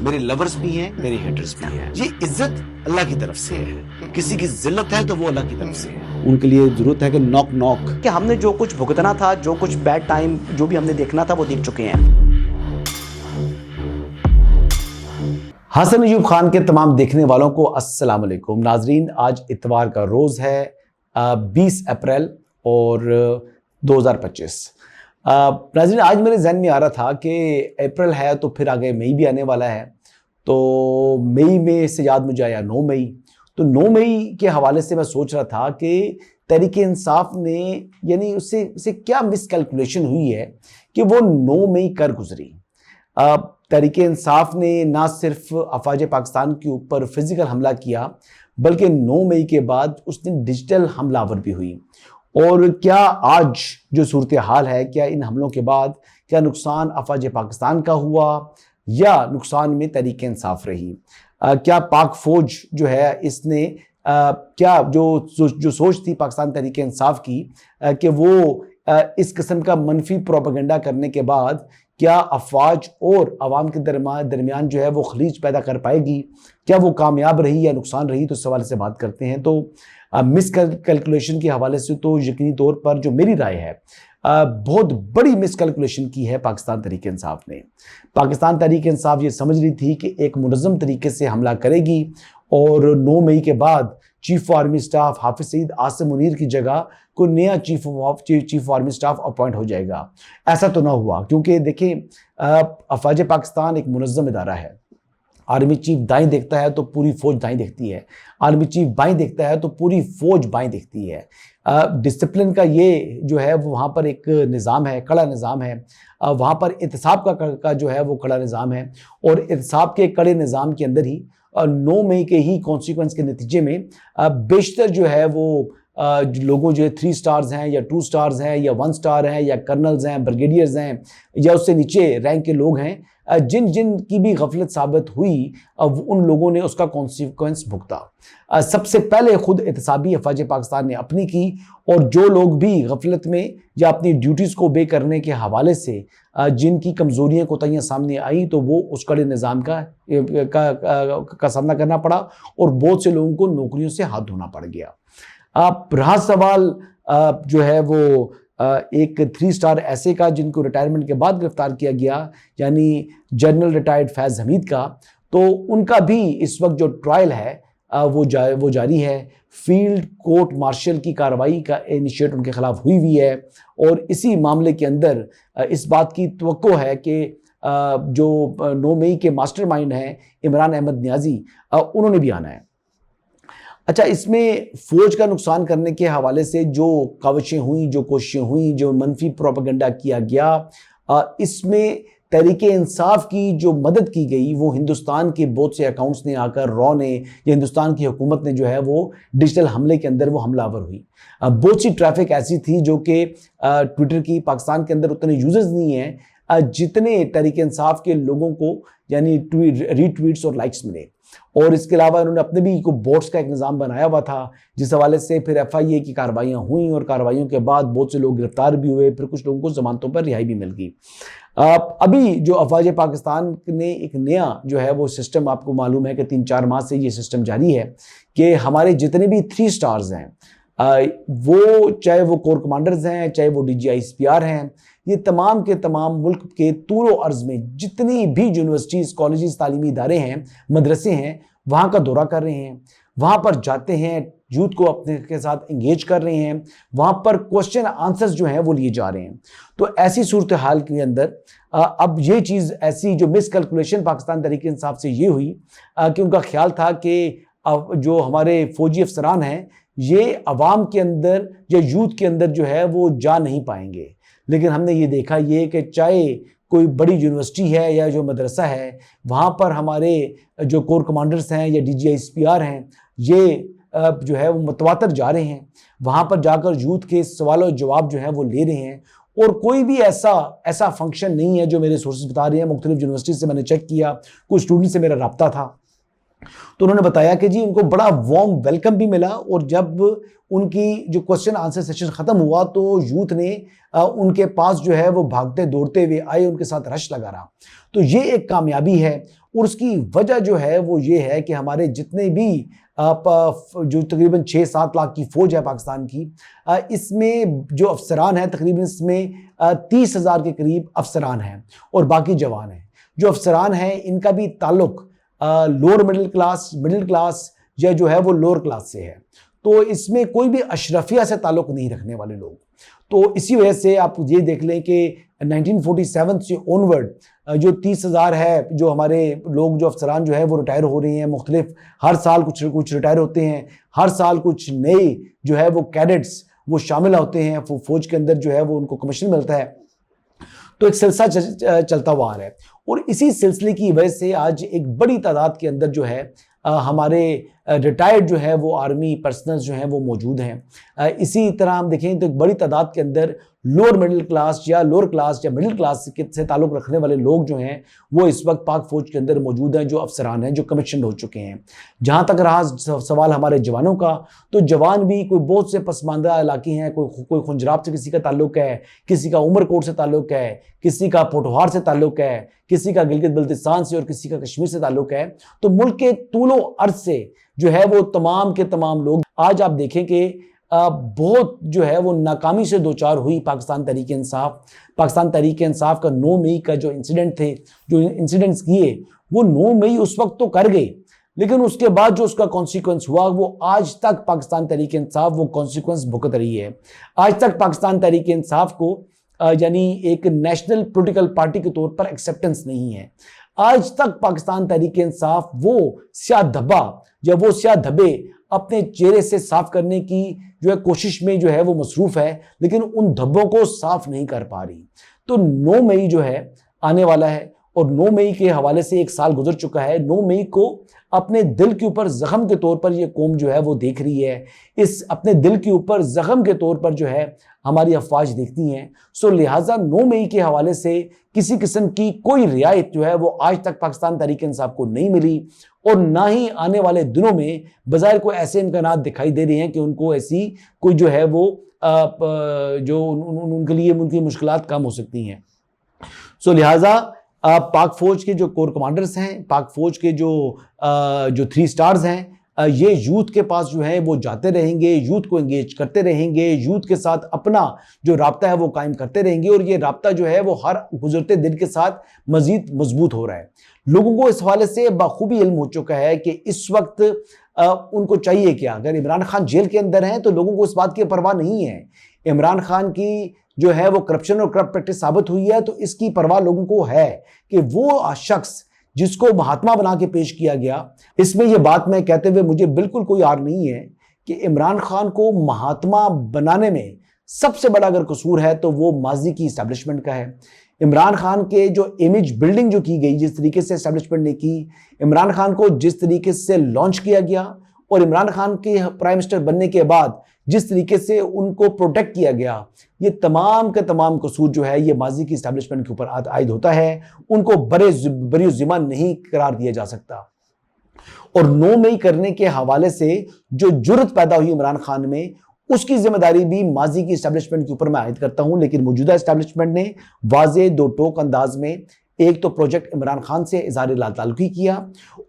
मेरे लवर्स भी हैं, मेरे हेटर्स भी हैं। ये इज्जत अल्लाह की तरफ से है, किसी की जिल्लत है तो वो अल्लाह की तरफ से है। उनके लिए जरूरत है कि नॉक नॉक कि हमने जो कुछ भुगतना था, जो कुछ बैड टाइम जो भी हमने देखना था वो देख चुके हैं। हसन अयूब खान के तमाम देखने वालों को अस्सलाम वालेकुम नाजरीन। आज इतवार का रोज़ है 20 अप्रैल और 2025। नाजरीन, आज मेरे जहन में आ रहा था कि अप्रैल है तो फिर आगे मई भी आने वाला है। तो मई में से याद मुझे आया 9 मई। तो 9 मई के हवाले से मैं सोच रहा था कि तहरीक इंसाफ ने यानी उससे क्या मिसकैलकुलेशन हुई है कि वो 9 मई कर गुजरी। तहरीक इंसाफ ने ना सिर्फ अफवाज पाकिस्तान के ऊपर फिजिकल हमला किया, बल्कि 9 मई के बाद उसने डिजिटल हमलावर भी हुई। और क्या आज जो सूरत हाल है, क्या इन हमलों के बाद क्या नुकसान अफवाज पाकिस्तान का हुआ या नुकसान में तहरीक इंसाफ रही? क्या पाक फौज जो है इसने क्या जो सोच थी पाकिस्तान तहरीक इंसाफ की कि वो इस किस्म का मनफी प्रोपेगेंडा करने के बाद क्या अफवाज और अवाम के दरमियान जो है वो खलीज पैदा कर पाएगी, क्या वो कामयाब रही या नुकसान रही? तो इस हवाले से बात करते हैं। तो मिस कैलकुलेशन के हवाले से तो यकीनी तौर पर जो मेरी राय है, बहुत बड़ी मिस कैलकुलेशन की है पाकिस्तान तहरीक इंसाफ ने। पाकिस्तान तहरीक इंसाफ ये समझ रही थी कि एक मुनज़्ज़म तरीके से हमला करेगी और 9 मई के बाद chief of army staff Hafiz Saeed Asim Munir की जगह कोई नया chief of army staff appoint हो जाएगा। ऐसा तो ना हुआ, क्योंकि देखें अफवाज पाकिस्तान एक मुनज़्ज़म इदारा है। आर्मी चीफ दाएं देखता है तो पूरी फौज दाएं देखती है, आर्मी चीफ बाएं देखता है तो पूरी फौज बाएं देखती है। डिसिप्लिन का ये जो है वो वहाँ पर एक निज़ाम है, कड़ा निज़ाम है। वहाँ पर एहतसाब का जो है वो कड़ा निज़ाम है और एहतसाब के कड़े निज़ाम के अंदर ही 9 मई के ही कॉन्सिक्वेंस के नतीजे में बेशतर जो है वो लोगों जो है 3 स्टार्स हैं या 2 स्टार्स हैं या 1 स्टार हैं या कर्नल्स हैं, ब्रिगेडियर्स हैं या उससे नीचे रैंक के लोग हैं, जिन जिन की भी गफलत साबित हुई, अब उन लोगों ने उसका कॉन्सिक्वेंस भुगता। सबसे पहले खुद एहतसाबी अफवाज पाकिस्तान ने अपनी की, और जो लोग भी गफलत में या अपनी ड्यूटीज़ को बे करने के हवाले से जिनकी कमज़ोरियाँ कोताहियाँ सामने आई, तो वो उस कड़े निज़ाम का सामना करना पड़ा और बहुत से लोगों को नौकरियों से हाथ धोना पड़ गया। रहा सवाल जो है वो एक 3 स्टार ऐसे का जिनको रिटायरमेंट के बाद गिरफ्तार किया गया, यानी जनरल रिटायर्ड फैज़ हमीद का, तो उनका भी इस वक्त जो ट्रायल है वो जारी है। फील्ड कोर्ट मार्शल की कार्रवाई का इनिशिएट उनके खिलाफ हुई है और इसी मामले के अंदर इस बात की तवक्को है कि जो 9 मई के मास्टरमाइंड हैं इमरान अहमद नियाजी, उन्होंने भी आना है। अच्छा, इसमें फौज का नुकसान करने के हवाले से जो काविशें हुई, जो कोशिशें हुई, जो मनफी प्रोपेगेंडा किया गया, इसमें तहरीक इंसाफ की जो मदद की गई वो हिंदुस्तान के बहुत से अकाउंट्स ने आकर, रॉ ने या हिंदुस्तान की हुकूमत ने जो है वो डिजिटल हमले के अंदर वो हमलावर हुई। बहुत सी ट्रैफिक ऐसी थी जो कि ट्विटर की पाकिस्तान के अंदर उतने यूजर्स नहीं हैं जितने तहरीक इंसाफ के लोगों को यानी रीट्वीट्स और लाइक्स मिले। और इसके अलावा उन्होंने अपने भी को बोट्स का एक निज़ाम बनाया हुआ था, जिस हवाले से फिर FIA की कार्रवाइयाँ हुई और कार्रवाइयों के बाद बहुत से लोग गिरफ्तार भी हुए, फिर कुछ लोगों को जमानतों पर रिहाई भी मिल गई। अभी जो अफवाज पाकिस्तान ने एक नया जो है वो सिस्टम, आपको मालूम है कि 3-4 माह से ये सिस्टम जारी है कि हमारे जितने भी 3 स्टार्स हैं, वो चाहे वो कोर कमांडर्स हैं, चाहे वो DGISPR हैं, ये तमाम के तमाम मुल्क के तूरो अर्ज में जितनी भी यूनिवर्सिटीज़, कॉलेजेस, तालीमी इदारे हैं, मदरसे हैं, वहाँ का दौरा कर रहे हैं, वहाँ पर जाते हैं, यूथ को अपने के साथ इंगेज कर रहे हैं, वहाँ पर क्वेश्चन आंसर्स जो हैं वो लिए जा रहे हैं। तो ऐसी सूरत हाल के अंदर अब ये चीज़ ऐसी जो मिसकैलकुलेशन पाकिस्तान तहरीक इंसाफ से ये हुई कि उनका ख्याल था कि जो हमारे फौजी अफसरान हैं ये अवाम के अंदर या यूथ के अंदर जो है वो जा नहीं पाएंगे। लेकिन हमने ये देखा ये कि चाहे कोई बड़ी यूनिवर्सिटी है या जो मदरसा है, वहाँ पर हमारे जो कोर कमांडर्स हैं या DGISPR हैं, ये जो है वो मतवातर जा रहे हैं, वहाँ पर जाकर यूथ के सवाल और जवाब जो है वो ले रहे हैं। और कोई भी ऐसा फंक्शन नहीं है जो मेरे सोर्सेज बता रहे हैं। मुख्तलिफ यूनिवर्सिटी से मैंने चेक किया, कुछ स्टूडेंट से मेरा रब्ता था, तो उन्होंने बताया कि जी उनको बड़ा वार्म वेलकम भी मिला और जब उनकी जो क्वेश्चन आंसर सेशन ख़त्म हुआ तो यूथ ने उनके पास जो है वो भागते दौड़ते हुए आए, उनके साथ रश लगा रहा। तो ये एक कामयाबी है और उसकी वजह जो है वो ये है कि हमारे जितने भी जो तकरीबन 6-7 लाख की फौज है पाकिस्तान की, इसमें जो अफसरान हैं तकरीबन इसमें 30,000 के करीब अफसरान हैं और बाकी जवान हैं। जो अफसरान हैं इनका भी ताल्लुक लोअर मिडिल क्लास या जो है वो लोअर क्लास से है, तो इसमें कोई भी अशरफिया से ताल्लुक नहीं रखने वाले लोग। तो इसी वजह से आप ये देख लें कि 1947 से ऑनवर्ड जो 30,000 है, जो हमारे लोग जो अफसरान जो है वो रिटायर हो रहे हैं, मुख्तलिफ हर साल कुछ रिटायर होते हैं, हर साल कुछ नए जो है वो कैडेट्स वो शामिल होते हैं फौज के अंदर, जो है वो उनको कमीशन मिलता है। तो एक सिलसिला चलता हुआ आ रहा है और इसी सिलसिले की वजह से आज एक बड़ी तादाद के अंदर जो है हमारे रिटायर्ड जो है वो आर्मी पर्सनल्स जो हैं वो मौजूद हैं। इसी तरह हम देखें तो एक बड़ी तादाद के अंदर लोअर मिडिल क्लास या मिडिल क्लास से ताल्लुक़ रखने वाले लोग जो हैं वो इस वक्त पाक फ़ौज के अंदर मौजूद हैं, जो अफसरान हैं, जो कमीशन हो चुके हैं। जहाँ तक रहा सवाल हमारे जवानों का, तो जवान भी कोई बहुत से पसमानदा इलाके हैं, कोई खुंजराब से किसी का ताल्लुक़ है, किसी का उमरकोट से ताल्लुक़ है, किसी का पोठोहार से ताल्लुक़ है, किसी का गिलगित बल्तिस्तान से और किसी का कश्मीर से ताल्लुक़ है। तो मुल्क के तूलो अर्ज से जो है वो तमाम के तमाम लोग आज आप देखें कि बहुत जो है वो नाकामी से दो चार हुई पाकिस्तान तहरीक इंसाफ का 9 मई का जो इंसिडेंट्स किए वो 9 मई उस वक्त तो कर गए, लेकिन उसके बाद जो उसका कॉन्सिक्वेंस हुआ वो आज तक पाकिस्तान तहरीक इंसाफ वो कॉन्सिक्वेंस भुगत रही है। आज तक पाकिस्तान तहरीक इंसाफ को यानी एक नेशनल पॉलिटिकल पार्टी के तौर पर एक्सेप्टेंस नहीं है। आज तक पाकिस्तान तहरीक इंसाफ वो स्याह धब्बे अपने चेहरे से साफ करने की जो है कोशिश में जो है वो मसरूफ है, लेकिन उन धब्बों को साफ नहीं कर पा रही। तो 9 मई जो है आने वाला है और 9 मई के हवाले से 1 साल गुजर चुका है। 9 मई को अपने दिल के ऊपर जख्म के तौर पर ये कौम जो है वो देख रही है। इस अपने दिल के ऊपर जख्म के तौर पर जो है हमारी अफवाज देखती हैं। सो लिहाजा 9 मई के हवाले से किसी किस्म की कोई रियायत जो है वो आज तक पाकिस्तान तहरीक इंसाफ को नहीं मिली और ना ही आने वाले दिनों में बज़ाहिर को ऐसे इम्कानात दिखाई दे रहे हैं कि उनको ऐसी कोई जो है वो जो उनके लिए उनकी मुश्किलात कम हो सकती हैं। सो लिहाजा पाक फौज के जो कोर कमांडर्स हैं, पाक फौज के जो 3 स्टार्स हैं, ये यूथ के पास जो है वो जाते रहेंगे, यूथ को एंगेज करते रहेंगे, यूथ के साथ अपना जो राब्ता है वो कायम करते रहेंगे और ये राब्ता जो है वो हर गुजरते दिन के साथ मजीद मजबूत हो रहा है। लोगों को इस हवाले से बखूबी इल्म हो चुका है कि इस वक्त उनको चाहिए क्या। अगर इमरान खान जेल के अंदर हैं तो लोगों को इस बात की परवाह नहीं है। इमरान खान की जो है वो करप्शन और करप्ट प्रैक्टिस साबित हुई है, तो इसकी परवाह लोगों को है कि वो शख्स जिसको महात्मा बना के पेश किया गया, इसमें यह बात मैं कहते हुए मुझे बिल्कुल कोई आर नहीं है कि इमरान खान को महात्मा बनाने में सबसे बड़ा अगर कसूर है तो वो माजी की इस्टेब्लिशमेंट का है। इमरान खान के जो इमेज बिल्डिंग जो की गई, जिस तरीके से इस्टेब्लिशमेंट ने की, इमरान खान को जिस तरीके से लॉन्च किया गया और इमरान खान के प्राइम मिनिस्टर बनने के बाद जिस तरीके से उनको प्रोटेक्ट किया गया, ये तमाम का तमाम कसूर जो है ये माजी की इस्टेब्लिशमेंट के ऊपर आयद होता है। उनको बरी ज़िम्मा नहीं करार दिया जा सकता। और 9 मई करने के हवाले से जो जुर्रत पैदा हुई इमरान खान में, उसकी जिम्मेदारी भी माजी की इस्टेब्लिशमेंट के ऊपर मैं आयद करता हूं। लेकिन मौजूदा इस्टेब्लिशमेंट ने वाज़े दो टोक अंदाज में एक तो प्रोजेक्ट इमरान खान से इज़हार लाताल्लुकी किया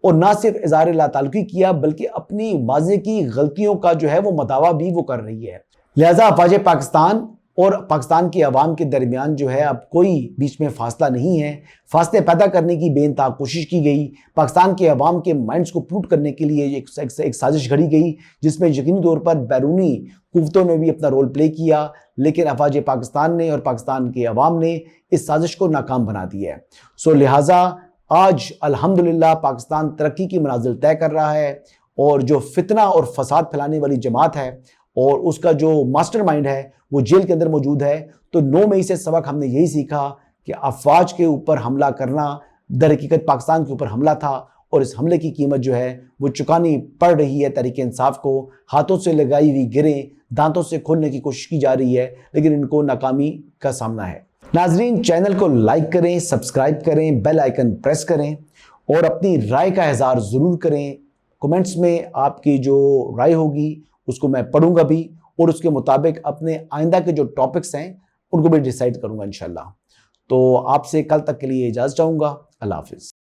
और ना सिर्फ इज़हार लाताल्लुकी किया बल्कि अपनी माजी की गलतियों का जो है वो मदावा भी वो कर रही है। लिहाजा अफवाज पाकिस्तान और पाकिस्तान की आवाम के दरमियान जो है अब कोई बीच में फासला नहीं है। फासले पैदा करने की बेइंतहा कोशिश की गई, पाकिस्तान के अवाम के माइंड्स को प्रूट करने के लिए एक साजिश घड़ी गई, जिसमें यकीनी तौर पर बैरूनी कुव्वतों ने भी अपना रोल प्ले किया, लेकिन अफवाज पाकिस्तान ने और पाकिस्तान के अवाम ने इस साजिश को नाकाम बना दिया है। सो लिहाजा आज अल्हम्दुलिल्लाह पाकिस्तान तरक्की की मनाजिल तय कर रहा है और जो फितना और फसाद फैलाने वाली जमात है और उसका जो मास्टरमाइंड है वो जेल के अंदर मौजूद है। तो 9 मई से सबक हमने यही सीखा कि अफवाज के ऊपर हमला करना दर हकीकत पाकिस्तान के ऊपर हमला था और इस हमले की कीमत जो है वो चुकानी पड़ रही है तहरीक इंसाफ को। हाथों से लगाई हुई गिरें दांतों से खोलने की कोशिश की जा रही है, लेकिन इनको नाकामी का सामना है। नाजरीन, चैनल को लाइक करें, सब्सक्राइब करें, बेल आइकन प्रेस करें और अपनी राय का इज़हार ज़रूर करें। कमेंट्स में आपकी जो राय होगी उसको मैं पढ़ूंगा भी और उसके मुताबिक अपने आइंदा के जो टॉपिक्स हैं उनको भी डिसाइड करूंगा इंशाल्लाह। तो आपसे कल तक के लिए इजाज़त चाहूँगा। अल्लाह हाफिज़।